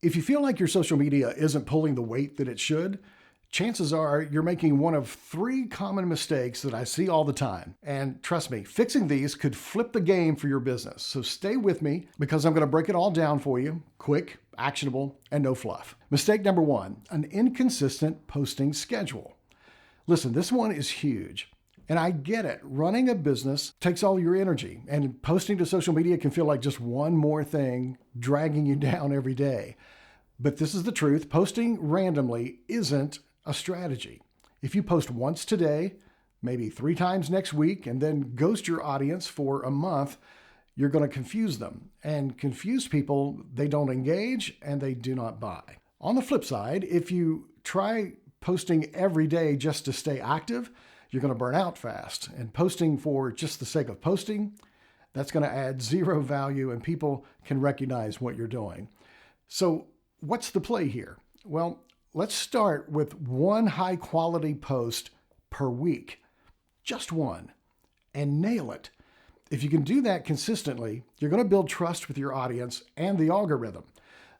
If you feel like your social media isn't pulling the weight that it should, chances are you're making one of three common mistakes that I see all the time. And trust me, fixing these could flip the game for your business. So stay with me because I'm going to break it all down for you, quick, actionable, and no fluff. Mistake number one, an inconsistent posting schedule. Listen, this one is huge. And I get it. Running a business takes all your energy, and posting to social media can feel like just one more thing dragging you down every day. But this is the truth. Posting randomly isn't a strategy. If you post once today, maybe 3 times next week, and then ghost your audience for a month, you're going to confuse them. And confused people, they don't engage and they do not buy. On the flip side, if you try posting every day just to stay active, you're going to burn out fast. And posting for just the sake of posting, that's going to add zero value and people can recognize what you're doing. So what's the play here? Well, let's start with one high quality post per week. Just one. And nail it. If you can do that consistently, you're going to build trust with your audience and the algorithm.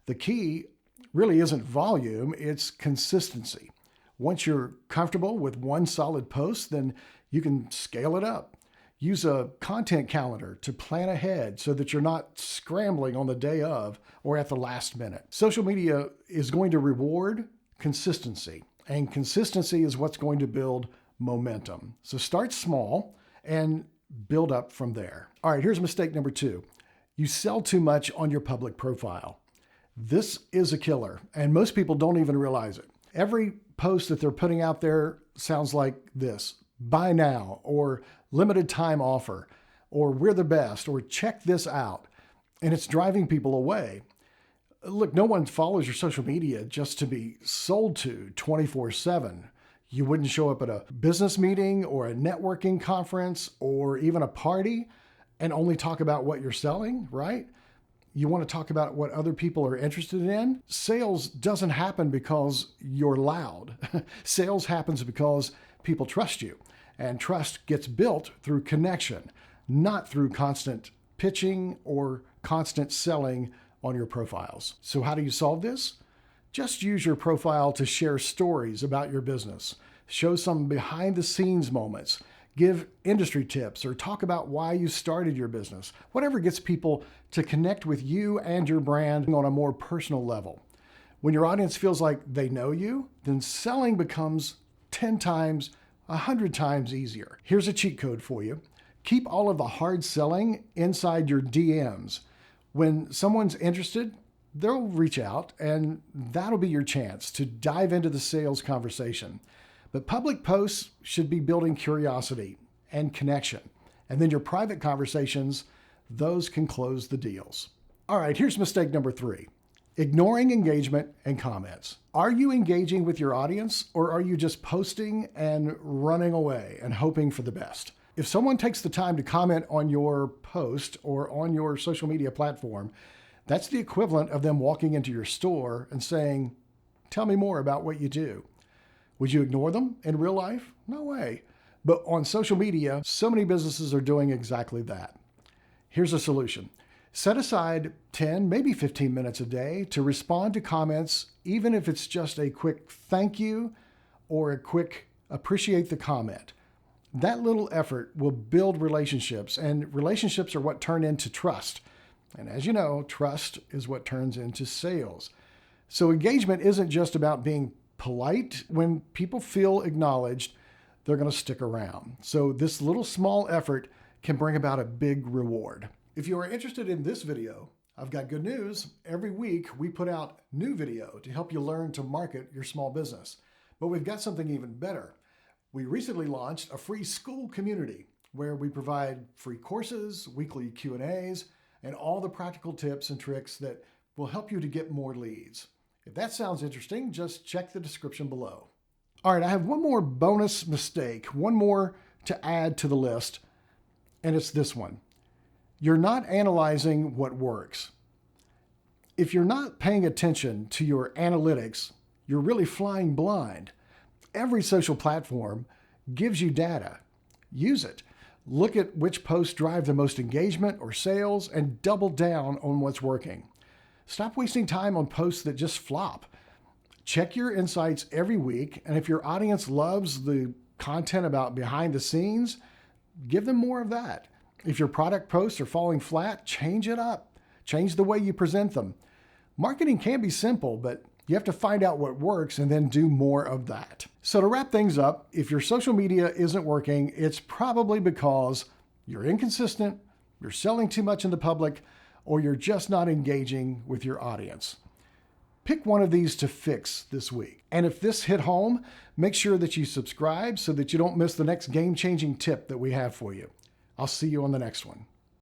The key really isn't volume, it's consistency. Once you're comfortable with one solid post, then you can scale it up. Use a content calendar to plan ahead so that you're not scrambling on the day of or at the last minute. Social media is going to reward consistency, and consistency is what's going to build momentum. So start small and build up from there. All right, here's mistake number 2. You sell too much on your public profile. This is a killer, and most people don't even realize it. Every post that they're putting out there sounds like this: buy now, or limited time offer, or we're the best, or check this out. And it's driving people away. Look, no one follows your social media just to be sold to 24/7. You wouldn't show up at a business meeting or a networking conference or even a party and only talk about what you're selling, right? You want to talk about what other people are interested in. Sales doesn't happen because you're loud. Sales happens because people trust you. And trust gets built through connection, not through constant pitching or constant selling on your profiles. So how do you solve this? Just use your profile to share stories about your business. Show some behind the scenes moments. Give industry tips or talk about why you started your business. Whatever gets people to connect with you and your brand on a more personal level. When your audience feels like they know you, then selling becomes 10 times, 100 times easier. Here's a cheat code for you. Keep all of the hard selling inside your DMs. When someone's interested, they'll reach out, and that'll be your chance to dive into the sales conversation. But public posts should be building curiosity and connection. And then your private conversations, those can close the deals. All right, here's mistake number 3. Ignoring engagement and comments. Are you engaging with your audience, or are you just posting and running away and hoping for the best? If someone takes the time to comment on your post or on your social media platform, that's the equivalent of them walking into your store and saying, "Tell me more about what you do." Would you ignore them in real life? No way. But on social media, so many businesses are doing exactly that. Here's a solution. Set aside 10, maybe 15 minutes a day to respond to comments, even if it's just a quick thank you or a quick appreciate the comment. That little effort will build relationships, and relationships are what turn into trust. And as you know, trust is what turns into sales. So engagement isn't just about being polite. When people feel acknowledged, they're going to stick around. So this little small effort can bring about a big reward. If you are interested in this video, I've got good news. Every week we put out new video to help you learn to market your small business. But we've got something even better. We recently launched a free school community where we provide free courses, weekly Q&As, and all the practical tips and tricks that will help you to get more leads. If that sounds interesting, just check the description below. All right, I have one more bonus mistake, one more to add to the list, and it's this one. You're not analyzing what works. If you're not paying attention to your analytics, you're really flying blind. Every social platform gives you data. Use it. Look at which posts drive the most engagement or sales and double down on what's working. Stop wasting time on posts that just flop. Check your insights every week, and if your audience loves the content about behind the scenes, give them more of that. If your product posts are falling flat, change it up. Change the way you present them. Marketing can be simple, but you have to find out what works and then do more of that. So to wrap things up, if your social media isn't working, it's probably because you're inconsistent, you're selling too much in the public, or you're just not engaging with your audience. Pick one of these to fix this week. And if this hit home, make sure that you subscribe so that you don't miss the next game-changing tip that we have for you. I'll see you on the next one.